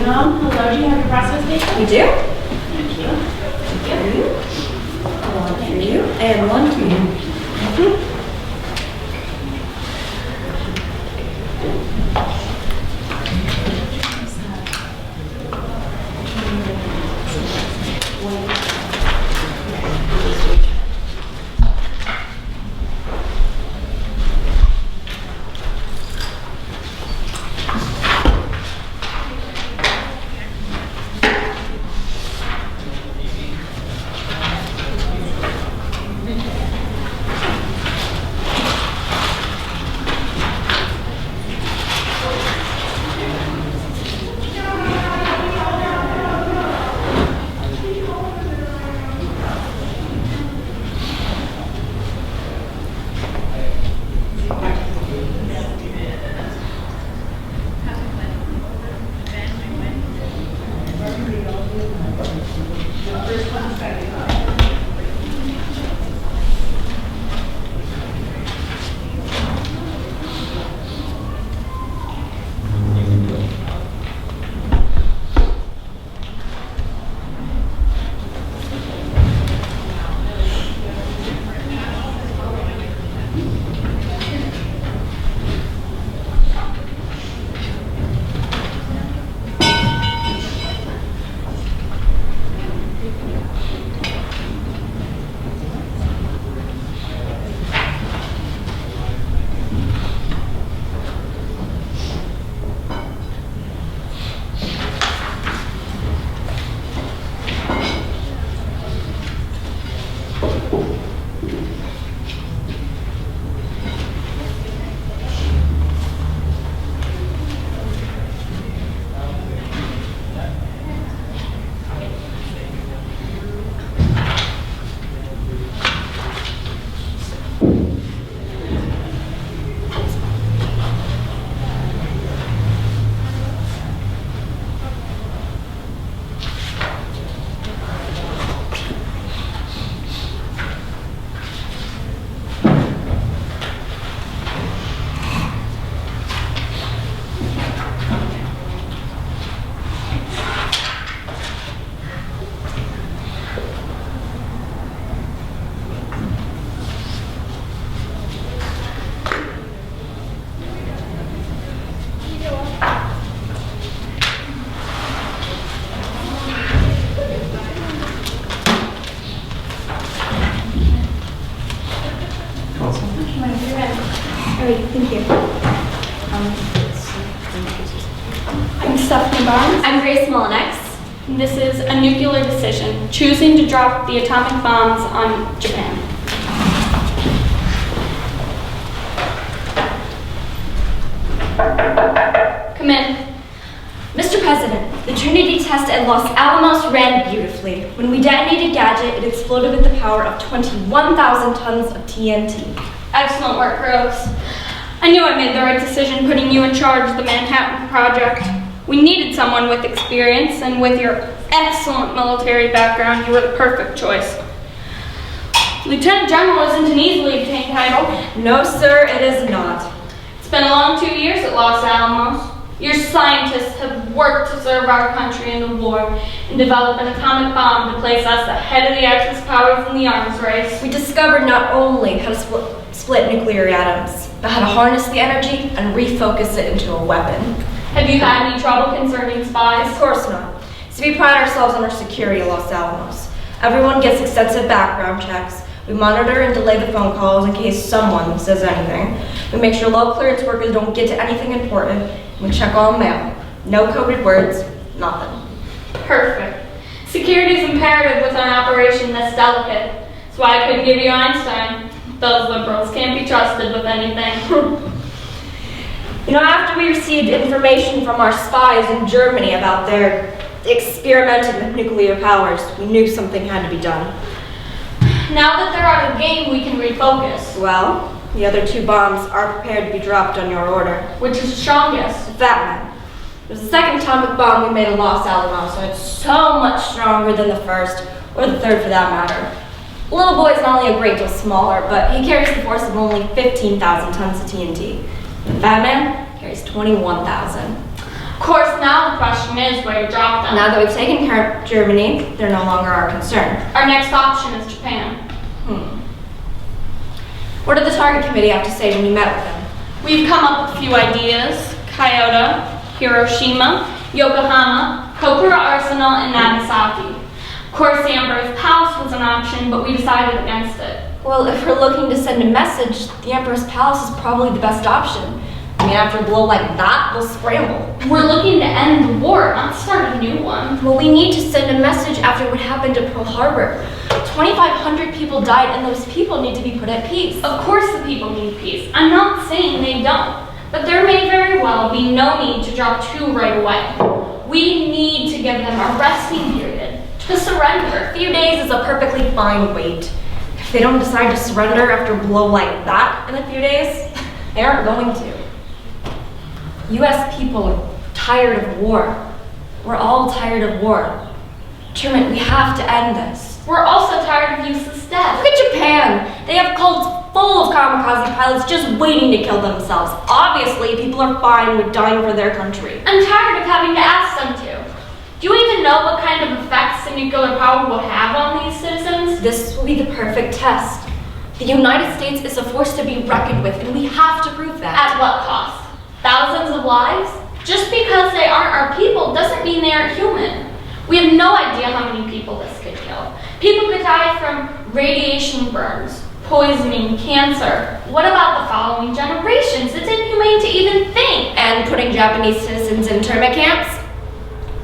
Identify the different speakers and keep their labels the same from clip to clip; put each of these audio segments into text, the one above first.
Speaker 1: Hello, do you have your process station?
Speaker 2: We do?
Speaker 1: Thank you.
Speaker 2: Thank you. One for you and one for you.
Speaker 3: Alright, thank you. I'm Stephanie Barnes.
Speaker 4: I'm Grace Molinex. This is a nuclear decision, choosing to drop the atomic bombs on Japan. Come in.
Speaker 2: Mr. President, the Trinity test at Los Alamos ran beautifully. When we detonated Gadget, it exploded with the power of 21,000 tons of TNT.
Speaker 4: Excellent work, Groves. I knew I made the right decision putting you in charge of the Manhattan Project. We needed someone with experience, and with your excellent military background, you were the perfect choice. Lieutenant General isn't an easily obtained title.
Speaker 2: No, sir, it is not.
Speaker 4: It's been a long 2 years at Los Alamos. Your scientists have worked to serve our country in the war and develop an atomic bomb to place us ahead of the Axis powers in the arms race.
Speaker 2: We discovered not only how to split nuclear atoms, but how to harness the energy and refocus it into a weapon.
Speaker 4: Have you had any trouble concerning spies?
Speaker 2: Of course not. So we pride ourselves on our security at Los Alamos. Everyone gets extensive background checks. We monitor and delay the phone calls in case someone says anything. We make sure low clearance workers don't get to anything important. We check all mail. No coded words, nothing.
Speaker 4: Perfect. Security is imperative with an operation this delicate. That's why I couldn't give you Einstein. Those liberals can't be trusted with anything.
Speaker 2: You know, after we received information from our spies in Germany about their experimenting with nuclear powers, we knew something had to be done.
Speaker 4: Now that they're out of the game, we can refocus.
Speaker 2: Well, the other two bombs are prepared to be dropped on your order.
Speaker 4: Which is strongest?
Speaker 2: That one. It was the second atomic bomb we made at Los Alamos, so it's so much stronger than the first, or the third for that matter. The little boy's not only a great deal smaller, but he carries the force of only 15,000 tons of TNT. The fat man carries 21,000.
Speaker 4: Of course, now the question is where to drop them.
Speaker 2: Now that we've taken care of Germany, they're no longer our concern.
Speaker 4: Our next option is Japan.
Speaker 2: What did the target committee have to say when you met with them?
Speaker 4: We've come up with a few ideas: Kyoto, Hiroshima, Yokohama, Kokura Arsenal, and Nagasaki. Of course, the Emperor's Palace was an option, but we decided against it.
Speaker 2: Well, if we're looking to send a message, the Emperor's Palace is probably the best option. I mean, after a blow like that, we'll scramble.
Speaker 4: We're looking to end the war, not start a new one.
Speaker 2: Well, we need to send a message after what happened at Pearl Harbor. 2,500 people died, and those people need to be put at peace.
Speaker 4: Of course the people need peace. I'm not saying they don't, but there may very well be no need to drop two right away. We need to give them a resting period to surrender.
Speaker 2: A few days is a perfectly fine wait. If they don't decide to surrender after a blow like that in a few days, they aren't going to. U.S. people are tired of war. We're all tired of war. Truman, we have to end this.
Speaker 4: We're also tired of useless death.
Speaker 2: Look at Japan. They have cults full of kamikaze pilots just waiting to kill themselves. Obviously, people are fine with dying for their country.
Speaker 4: I'm tired of having to ask them to. Do you even know what kind of effects the nuclear power will have on these citizens?
Speaker 2: This will be the perfect test. The United States is a force to be reckoned with, and we have to prove that.
Speaker 4: At what cost? Thousands of lives? Just because they aren't our people doesn't mean they aren't human. We have no idea how many people this could kill. People could die from radiation burns, poisoning, cancer. What about the following generations? It's inhumane to even think.
Speaker 2: And putting Japanese citizens in internment camps?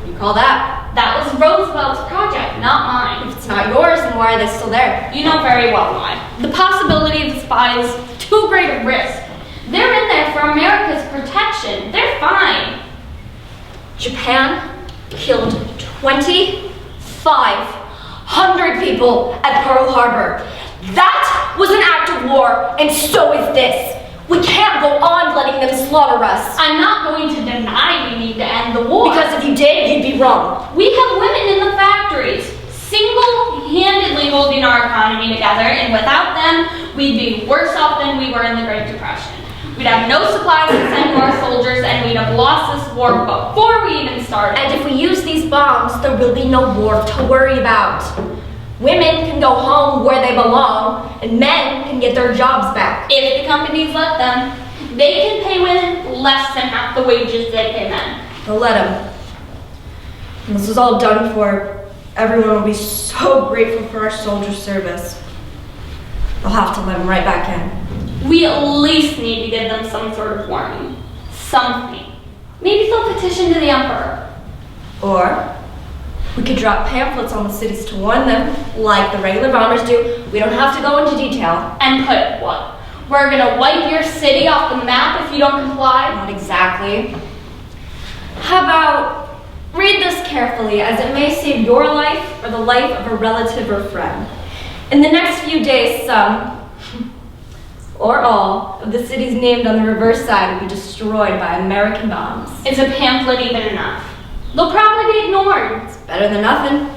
Speaker 2: You call that?
Speaker 4: That was Roosevelt's project, not mine.
Speaker 2: If it's not yours, then why are they still there?
Speaker 4: You know very well why. The possibility of the spies is too great a risk. They're in there for America's protection. They're fine.
Speaker 2: Japan killed 2,500 people at Pearl Harbor. That was an act of war, and so is this. We can't go on letting them slaughter us.
Speaker 4: I'm not going to deny we need to end the war.
Speaker 2: Because if you did, you'd be wrong.
Speaker 4: We have women in the factories, single-handedly holding our economy together, and without them, we'd be worse off than we were in the Great Depression. We'd have no supplies to send to our soldiers, and we'd have lost this war before we even started.
Speaker 2: And if we use these bombs, there will be no war to worry about. Women can go home where they belong, and men can get their jobs back.
Speaker 4: If the companies let them, they can pay women less than half the wages they pay men.
Speaker 2: They'll let them. When this is all done for, everyone will be so grateful for our soldier service. They'll have to let them right back in.
Speaker 4: We at least need to give them some sort of warning. Something. Maybe they'll petition to the Emperor.
Speaker 2: Or we could drop pamphlets on the cities to warn them, like the regular bombers do. We don't have to go into detail.
Speaker 4: And put what? We're gonna wipe your city off the map if you don't comply?
Speaker 2: Not exactly. How about read this carefully, as it may save your life or the life of a relative or friend. In the next few days, some, or all, of the cities named on the reverse side will be destroyed by American bombs.
Speaker 4: Is a pamphlet even enough? They'll probably be ignored.
Speaker 2: It's better than nothing.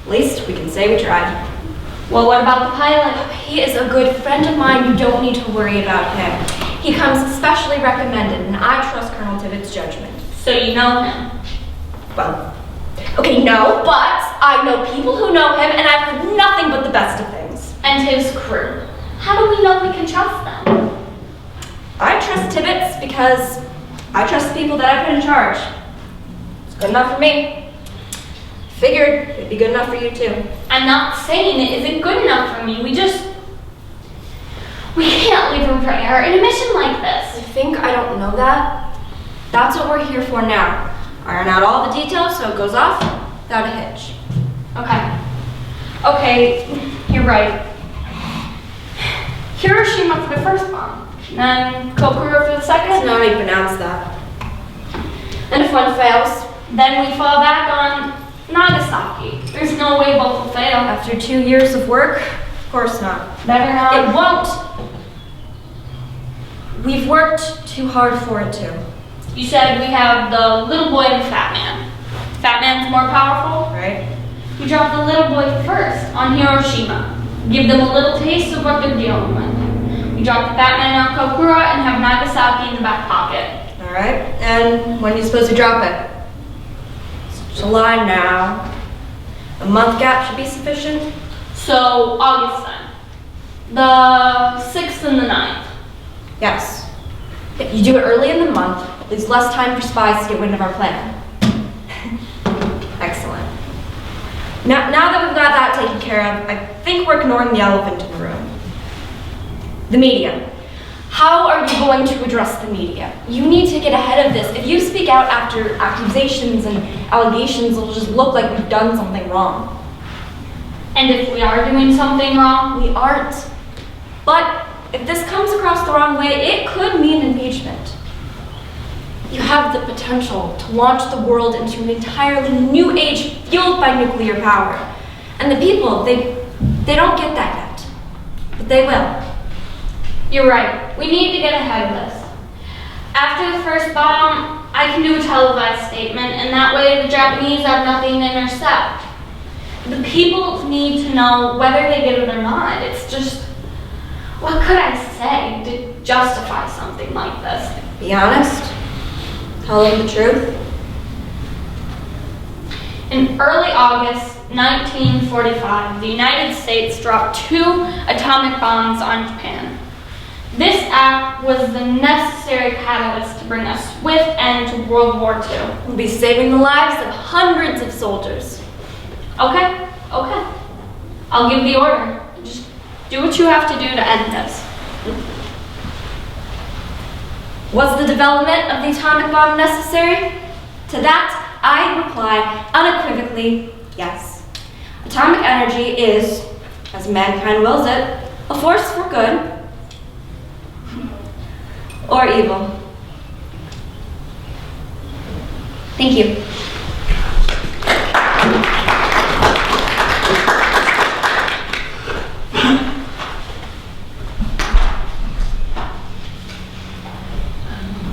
Speaker 2: At least we can say we tried.
Speaker 4: Well, what about the pilot?
Speaker 2: He is a good friend of mine. You don't need to worry about him. He comes specially recommended, and I trust Colonel Tibbet's judgment.
Speaker 4: So you know him?
Speaker 2: Well, okay, no, but I know people who know him, and I've heard nothing but the best of things.
Speaker 4: And his crew. How do we know we can trust them?
Speaker 2: I trust Tibbet's because I trust the people that I put in charge. It's good enough for me. Figured it'd be good enough for you too.
Speaker 4: I'm not saying it isn't good enough for me. We can't leave room for error in a mission like this.
Speaker 2: You think I don't know that? That's what we're here for now. Iron out all the details so it goes off without a hitch.
Speaker 4: Okay, you're right. Hiroshima for the first bomb, then Kokura for the
Speaker 2: That's
Speaker 4: second.
Speaker 2: not how you pronounce that. And if one fails,
Speaker 4: Then we fall back on Nagasaki. There's no way both will fail.
Speaker 2: after 2 years of work, of course not.
Speaker 4: Better
Speaker 2: It
Speaker 4: not.
Speaker 2: won't. We've worked too hard for it to.
Speaker 4: You said we have the little boy and the fat man. Fat man's more powerful.
Speaker 2: Right?
Speaker 4: We drop the little boy first on Hiroshima. Give them a little taste of what they're dealing with. We drop the fat man on Kokura and have Nagasaki in the back pocket.
Speaker 2: All All right, and when are you supposed to drop it? It's July now. A month gap should be sufficient.
Speaker 4: So August then. The 6th and the 9th.
Speaker 2: Yes. You do it early in the month, leaves less time for spies to get wind of our plan. Excellent. Now that we've got that taken care of, I think we're ignoring the elephant in the room. The media. How are you going to address the media? You need to get ahead of this. If you speak out after accusations and allegations, it'll just look like we've done something wrong.
Speaker 4: And if we are doing something wrong,
Speaker 2: We aren't. But if this comes across the wrong way, it could mean impeachment. You have the potential to launch the world into an entirely new age fueled by nuclear power. And the people, they don't get that yet. But they will.
Speaker 4: you're right. We need to get ahead of this. After the first bomb, I can do a televised statement, and that way the Japanese have nothing to intercept. The people need to know whether they get it or not. It's just, what could I say to justify something like this?
Speaker 2: Be honest. Tell them the truth.
Speaker 4: In early August 1945, the United States dropped 2 atomic bombs on Japan. This act was the necessary catalyst to bring a swift end to World War II.
Speaker 2: We'll be saving the lives of hundreds of soldiers.
Speaker 4: Okay. I'll give the order. Just do what you have to do to end this.
Speaker 2: Was the development of the atomic bomb necessary? To that, I reply unequivocally, yes. Atomic energy is, as mankind wills it, a force for good or evil. Thank you.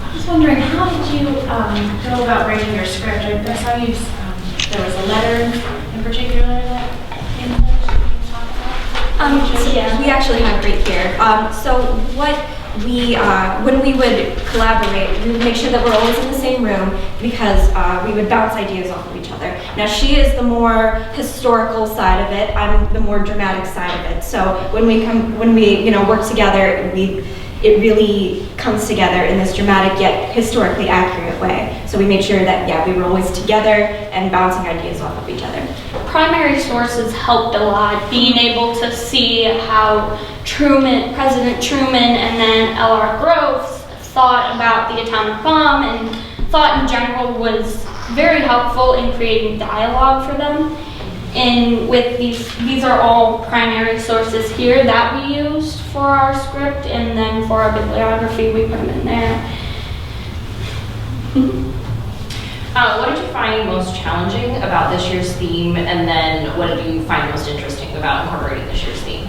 Speaker 1: I was wondering, how did you go about writing your script? I saw you, there was a letter in particular that you talk about.
Speaker 2: We actually have it right here. So what when we would collaborate, we would make sure that we're always in the same room because we would bounce ideas off of each other. Now she is the more historical side of it. I'm the more dramatic side of it. So when we work together, it really comes together in this dramatic yet historically accurate way. So we made sure that we were always together and bouncing ideas off of each other.
Speaker 4: Primary sources helped a lot, being able to see how President Truman and then L.R. Groves thought about the atomic bomb, and thought in general was very helpful in creating dialogue for them. And with these are all primary sources here that we used for our script, and then for our bibliography we put them in there.
Speaker 5: What did you find most challenging about this year's theme, and then what did you find most interesting about incorporating this year's theme?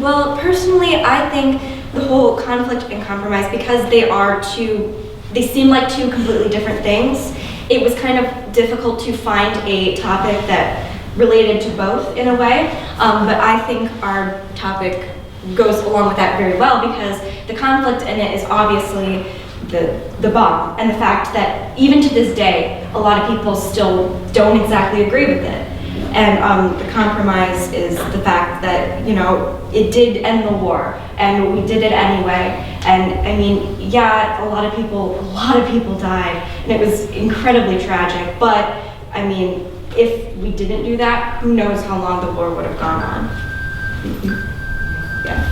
Speaker 2: Well, personally, I think the whole conflict and compromise, because they seem like 2 completely different things, it was kind of difficult to find a topic that related to both in a way, but I think our topic goes along with that very well because the conflict in it is obviously the bomb, and the fact that even to this day, a lot of people still don't exactly agree with it. And the compromise is the fact that, it did end the war, and we did it anyway. And I mean, a lot of people died, and it was incredibly tragic. But I mean, if we didn't do that, who knows how long the war would have gone on. Yeah.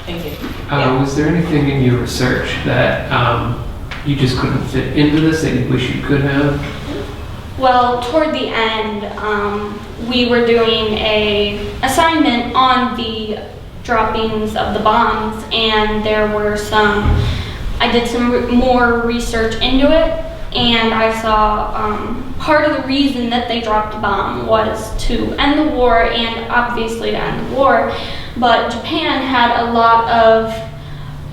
Speaker 5: Thank you.
Speaker 6: Was there anything in your research that you just couldn't fit into this that you wish you could have?
Speaker 4: Well, toward the end, we were doing an assignment on the droppings of the bombs, and I did some more research into it, and I saw part of the reason that they dropped the bomb was to end the war, and obviously to end the war, but Japan had a lot of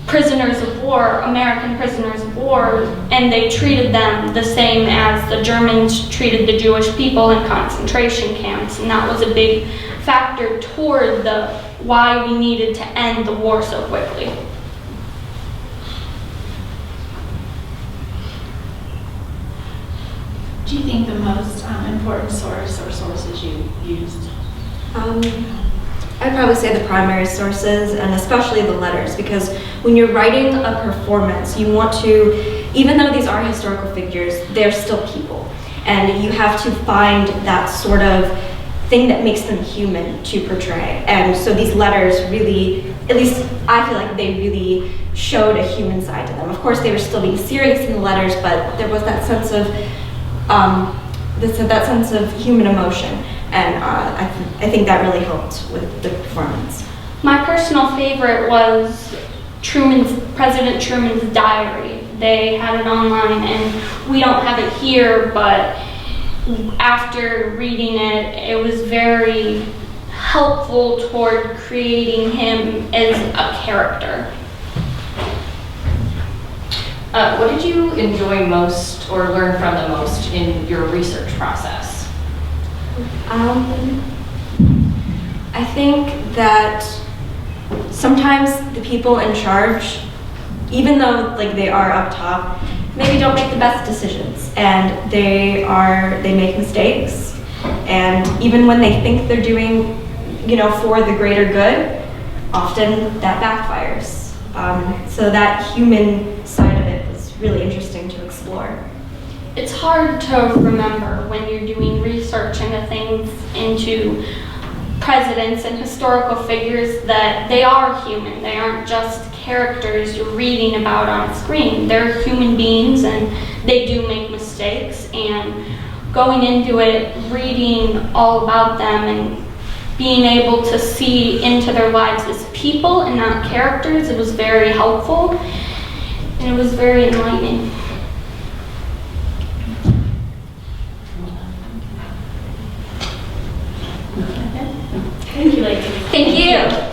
Speaker 4: prisoners of war, American prisoners of war, and they treated them the same as the Germans treated the Jewish people in concentration camps, and that was a big factor toward why we needed to end the war so quickly.
Speaker 1: do you think the most important source or sources you used?
Speaker 2: I'd probably say the primary sources, and especially the letters, because when you're writing a performance, you want to, even though these are historical figures, they're still people. And you have to find that sort of thing that makes them human to portray. And so these letters really, at least I feel like they really showed a human side to them. Of course, they were still being serious in the letters, but there was that sense of that sense of human emotion, and I think that really helped with the performance.
Speaker 4: My personal favorite was President Truman's diary. They had it online, and we don't have it here, but after reading it, it was very helpful toward creating him as a character.
Speaker 5: What did you enjoy most or learn from the most in your research process?
Speaker 2: I think that sometimes the people in charge, even though like they are up top, maybe don't make the best decisions, and they make mistakes, and even when they think they're doing, for the greater good, often that backfires. So that human side of it was really interesting to explore.
Speaker 4: It's hard to remember when you're doing research into things, into presidents and historical figures, that they are human. They aren't just characters you're reading about on a screen. They're human beings, and they do make mistakes. And going into it, reading all about them and being able to see into their lives as people and not characters, it was very helpful, and it was very enlightening.
Speaker 1: Thank you, ladies.
Speaker 4: Thank you.